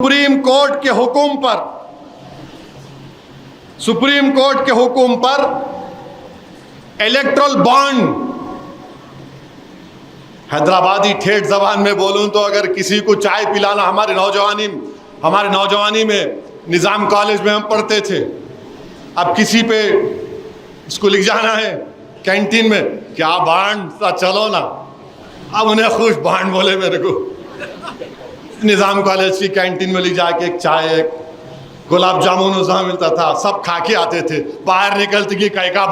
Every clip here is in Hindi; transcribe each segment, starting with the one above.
सुप्रीम कोर्ट के हुक्म पर इलेक्ट्रल बॉन्ड, हैदराबादी ठेठ जबान में बोलूं तो अगर किसी को चाय पिलाना, हमारे नौजवानी में निज़ाम कॉलेज में हम पढ़ते थे, अब किसी पे इसको लिख जाना है कैंटीन में क्या बांड चलो ना, अब उन्हें खुश बांड बोले मेरे को। निज़ाम कॉलेज की कैंटीन में ले जाके एक चाय, एक गुलाब जामुन उसमें मिलता था, सब खा के आते थे, बाहर निकलते कि कई का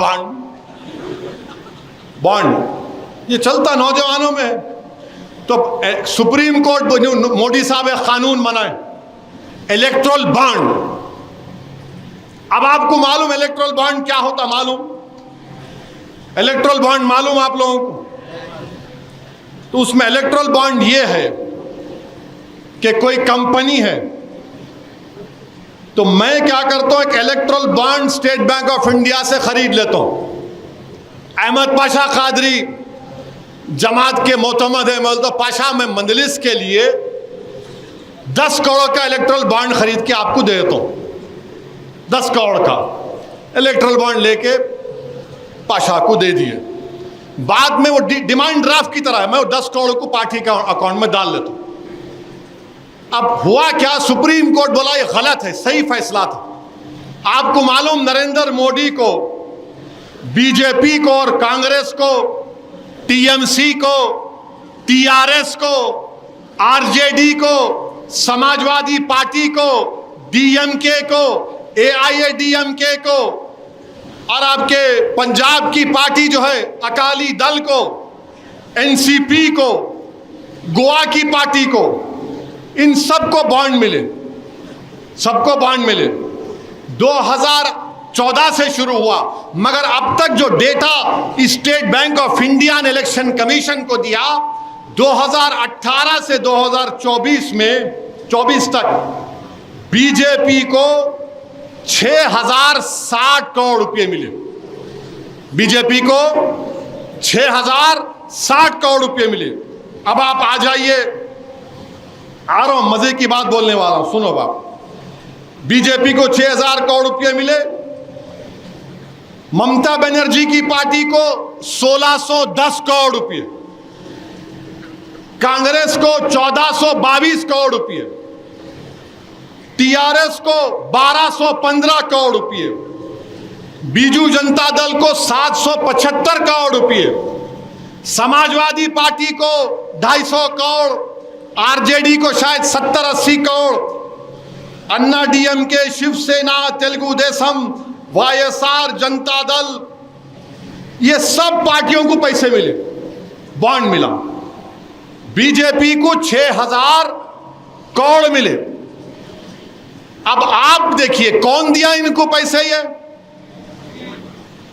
बॉन्ड ये चलता नौजवानों में। तो सुप्रीम कोर्ट मोदी साहब एक कानून बनाए इलेक्ट्रल बॉन्ड। अब आपको मालूम इलेक्ट्रल बॉन्ड क्या होता? मालूम इलेक्ट्रल बॉन्ड मालूम आप लोगों को? तो उसमें इलेक्ट्रल बॉन्ड ये है कि कोई कंपनी है, तो मैं क्या करता हूं, एक erectile bond state bank of India से खरीद लेता हूं। अहमद पाशा कादरी जमात के मोतमद है, तो पाशा में मंदलिस के लिए 10 करोड़ का इलेक्ट्रल बॉन्ड खरीद के आपको दे देता हूं। 10 करोड़ का इलेक्ट्रल बॉन्ड लेके पाशा को दे दिए, बाद में वो डिमांड ड्राफ्ट की तरह है, मैं वो 10 करोड़ को पार्टी के अकाउंट में डाल लेता हूं। अब हुआ क्या, सुप्रीम कोर्ट बोला ये गलत है, सही फैसला था। आपको मालूम नरेंद्र मोदी को, बीजेपी को और कांग्रेस को, टीएमसी को, टीआरएस को, आरजेडी को, समाजवादी पार्टी को, डीएमके को, एआईएडीएमके को और आपके पंजाब की पार्टी जो है अकाली दल को, एनसीपी को, गोवा की पार्टी को, इन सबको बॉन्ड मिले, सबको बॉन्ड मिले। 2014 से शुरू हुआ, मगर अब तक जो data state bank of India ने इलेक्शन कमीशन को दिया, 2018 से 2024 में 24 तक बीजेपी को 6060 करोड़ रुपए मिले। बीजेपी को 6060 करोड़ रुपए मिले। अब आप आ जाइए, आ रहा हूं, मजे की बात बोलने वाला हूं, सुनो बाप। बीजेपी को 6000 करोड़ रुपए मिले, ममता बनर्जी की पार्टी को 1610 करोड़ रुपए, कांग्रेस को 1422 करोड़ रुपए, टीआरएस को 1215 करोड़ रुपए, बीजू जनता दल को 775 करोड़ रुपए, समाजवादी पार्टी को 250 करोड़, आरजेडी को शायद 70-80 करोड़, अन्ना डीएमके, शिवसेना, तेलुगु देशम, वाईएसआर, जनता दल, ये सब पार्टियों को पैसे मिले, बॉन्ड मिला। बीजेपी को 6000 करोड़ मिले। अब आप देखिए कौन दिया इनको पैसे, ये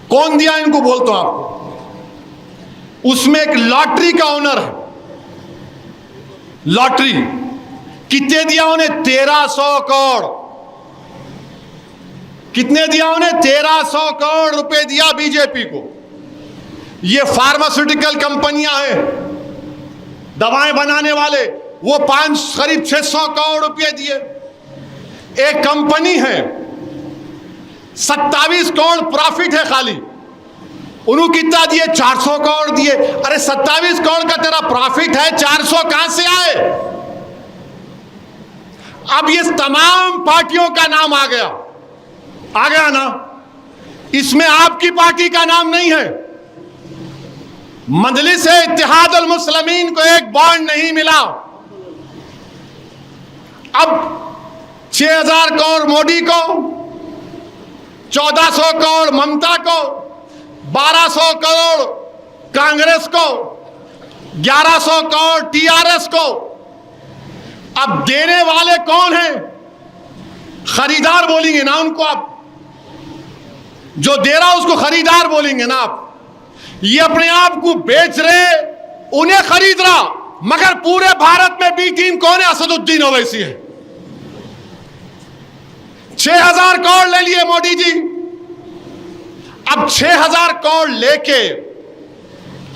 कौन दिया इनको, बोलता हूं आपको। उसमें एक लॉटरी का ओनर है, लॉटरी कितने दिया उन्हें? 1300 करोड़। कितने दिया उन्हें? 1300 करोड़ रुपए दिया बीजेपी को। ये फार्मास्यूटिकल कंपनियां हैं, दवाएं बनाने वाले, वो करीब 600 करोड़ रुपए दिए। एक कंपनी है 27 करोड़ प्रॉफिट है खाली, उन्होंने कितना दिए? 400 करोड़ दिए। अरे 27 करोड़ का तेरा प्रॉफिट है, 400 कहां से आए? अब ये तमाम पार्टियों का नाम आ गया ना, इसमें आपकी पार्टी का नाम नहीं है। मजलिस इत्तेहाद अल मुस्लिमीन को एक बॉन्ड नहीं मिला। अब 6000 करोड़ मोदी को, 1400 करोड़ ममता को, 1200 करोड़ कांग्रेस को, 1100 करोड़ टीआरएस को। अब देने वाले कौन हैं? खरीदार बोलेंगे ना उनको, आप जो दे रहा उसको खरीदार बोलेंगे ना आप। ये अपने आप को बेच रहे, उन्हें खरीद रहा, मगर पूरे भारत में बी टीम कौन है? असदुद्दीन ओवैसी है। 6000 करोड़ ले लिए मोदी जी। अब 6000 करोड़ लेके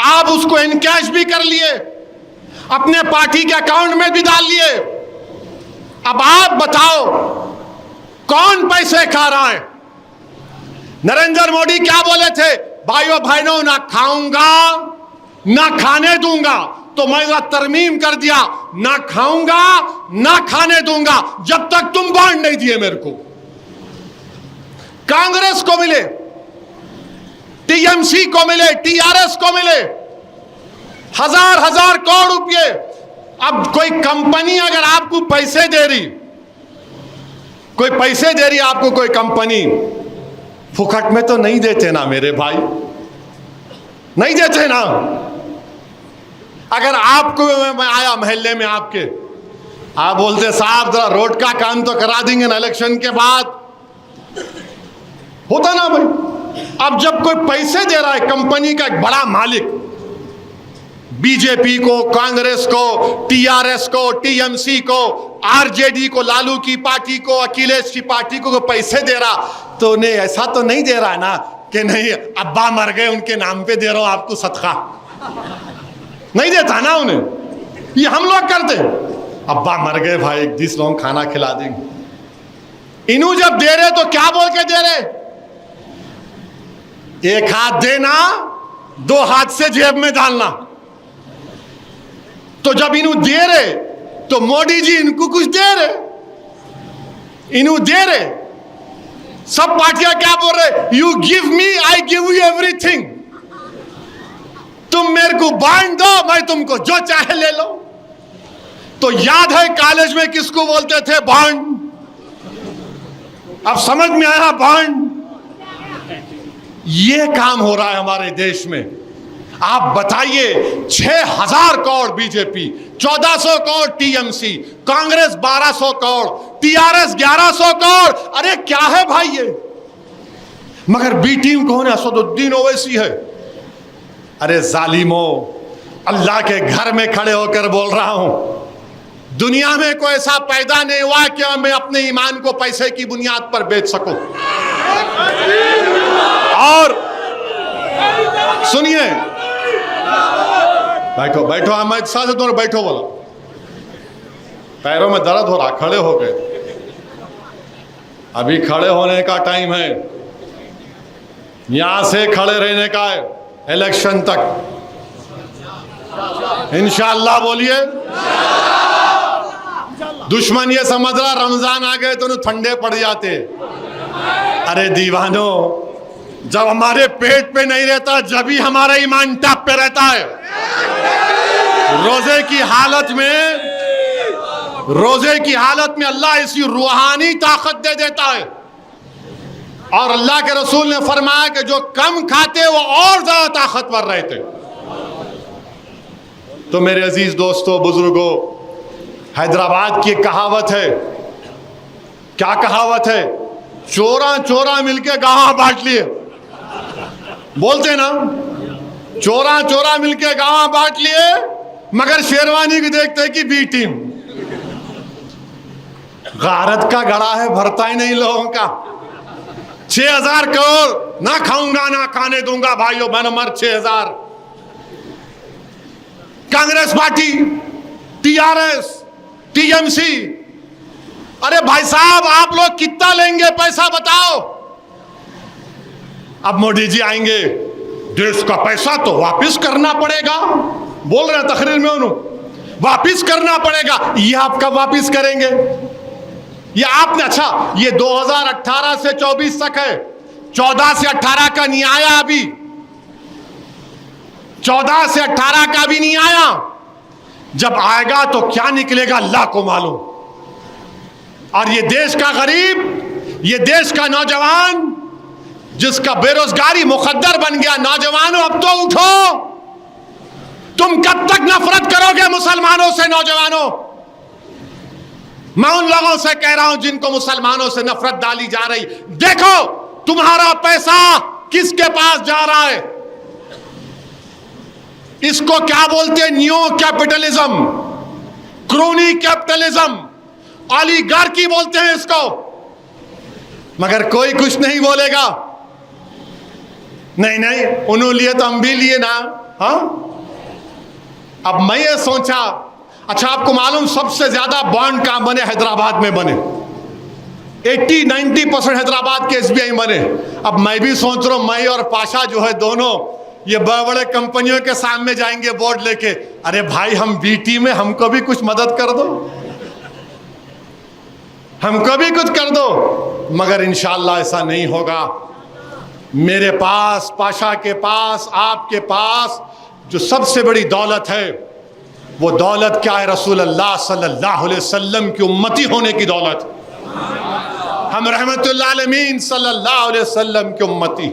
आप उसको इनकैश भी कर लिए, अपने पार्टी के अकाउंट में भी डाल लिए। अब आप बताओ कौन पैसे खा रहा है? नरेंद्र मोदी क्या बोले थे? भाइयों बहनों, ना खाऊंगा ना खाने दूंगा। तो मैं तरमीम कर दिया, ना खाऊंगा ना खाने दूंगा जब तक तुम बॉन्ड नहीं दिए मेरे को। कांग्रेस को मिले, टीएमसी को मिले, टीआरएस को मिले हजार हजार करोड़ रुपए। अब कोई कंपनी अगर आपको पैसे दे रही, कोई पैसे दे रही आपको कोई कंपनी, फुकट में तो नहीं देते ना मेरे भाई, नहीं देते ना। अगर आपको मैं आया मोहल्ले में आपके, आप बोलते साहब जरा रोड का काम तो करा देंगे ना इलेक्शन के बाद, होता ना भाई। अब जब कोई पैसे दे रहा है, कंपनी का एक बड़ा मालिक, बीजेपी को, कांग्रेस को, टीआरएस को, टीएमसी को, आरजेडी को, लालू की पार्टी को, अखिलेश की पार्टी को पैसे दे रहा, तो उन्हें ऐसा तो नहीं दे रहा ना कि नहीं अब्बा मर गए उनके नाम पे दे रहा हूं आपको सदका, नहीं देता ना उन्हें। ये हम लोग करते, अब्बा मर गए भाई 10 लोग खाना खिला देंगे। इन्हों जब दे रहे तो क्या बोल के दे रहे? एक हाथ देना, 2 हाथ से जेब में डालना। तो जब इन्हों दे रहे तो मोदी जी इनको कुछ दे रहे, इन्हों दे रहे। सब पार्टियां क्या बोल रहे? You give me, I give you everything. तुम मेरे को बांट दो, मैं तुमको जो चाहे ले लो। तो याद है कॉलेज में किसको बोलते थे? बॉन्ड। अब समझ में आया बॉन्ड। ये काम हो रहा है हमारे देश में। आप बताइए, 6000 crore BJP, 1400 crore TMC, Congress 1200 crore, TRS 1100 crore. अरे क्या है भाई ये? मगर बी टीम कौन है? असदुद्दीन ओवैसी है। अरे जालिमो, अल्लाह के घर में खड़े होकर बोल रहा हूं, दुनिया में कोई ऐसा पैदा नहीं हुआ कि मैं अपने ईमान को पैसे की बुनियाद पर बेच सकूं। और सुनिए, बैठो बैठो, अहमद साहब दोनों बैठो। बोला पैरों में दर्द हो रहा, खड़े हो गए। अभी खड़े होने का टाइम है, यहां से खड़े रहने का है इलेक्शन तक, इंशाअल्लाह। बोलिए, दुश्मन ये समझ रहा रमजान आ गए तो ठंडे पड़ जाते। अरे दीवानो, जब हमारे पेट पे नहीं रहता, जब ही हमारा ईमान टॉप पे रहता है। रोजे की हालत में अल्लाह ऐसी रूहानी ताकत दे देता है। और अल्लाह के रसूल ने फरमाया कि जो कम खाते वो और ज्यादा ताकतवर रहते। तो मेरे अजीज दोस्तों, बुजुर्गों, हैदराबाद की कहावत है। क्या कहावत है? चोरा चोरा मिलके गांव बांट लिए। बोलते ना, चोरा चोरा मिलके गांव बांट लिए, मगर शेरवानी की देखते हैं कि बी टीम। गारत का गड़ा है, भरता ही नहीं लोगों का। 6000 करोड़, ना खाऊंगा ना खाने दूंगा। भाइयों बहनों, मर 6000। Congress party, TRS, TMC. अरे भाई साहब, आप लोग कितना लेंगे पैसा बताओ? अब मोदी जी आएंगे, देश का पैसा तो वापस करना पड़ेगा। बोल रहे हैं तकरीर में उन्होंने, वापस करना पड़ेगा। ये आप कब वापस करेंगे? ये आपने, अच्छा ये 2018 से 24 तक है, 14 से 18 का नहीं आया अभी, 14 से 18 का भी नहीं आया। जब आएगा तो क्या निकलेगा अल्लाह को मालूम। और ये देश का गरीब, ये देश का नौजवान जिसका बेरोजगारी मुकद्दर बन गया, नौजवानों अब तो उठो। तुम कब तक नफरत करोगे मुसलमानों से? नौजवानों, मैं उन लोगों से कह रहा हूं जिनको मुसलमानों से नफरत डाली जा रही, देखो तुम्हारा पैसा किसके पास जा रहा है। इसको क्या बोलते हैं? New capitalism, crony capitalism, oligarchy बोलते हैं इसको। मगर कोई कुछ नहीं बोलेगा। नहीं नहीं, उन्होंने लिए तो हम भी लिए ना। हाँ, अब मैं ये सोचा, अच्छा, आपको मालूम सबसे ज्यादा बॉन्ड कहाँ बने? हैदराबाद में बने। 80-90% हैदराबाद के SBI बने। अब मैं भी सोच रहा हूं, मैं और पाशा जो है दोनों ये बड़े बड़े कंपनियों के सामने जाएंगे बोर्ड लेके, अरे भाई हम BT में, हमको भी कुछ मदद कर दो, हमको भी कुछ कर दो। मगर इंशाअल्लाह ऐसा नहीं होगा। मेरे पास, पाशा के पास, आपके पास जो सबसे बड़ी दौलत है, वो दौलत क्या है? रसूल अल्लाह सल्लल्लाहु अलैहि वसल्लम की उम्मती होने की दौलत। हम रहमतुल्लाह अलमीन सल्लल्लाहु अलैहि वसल्लम की उम्मती।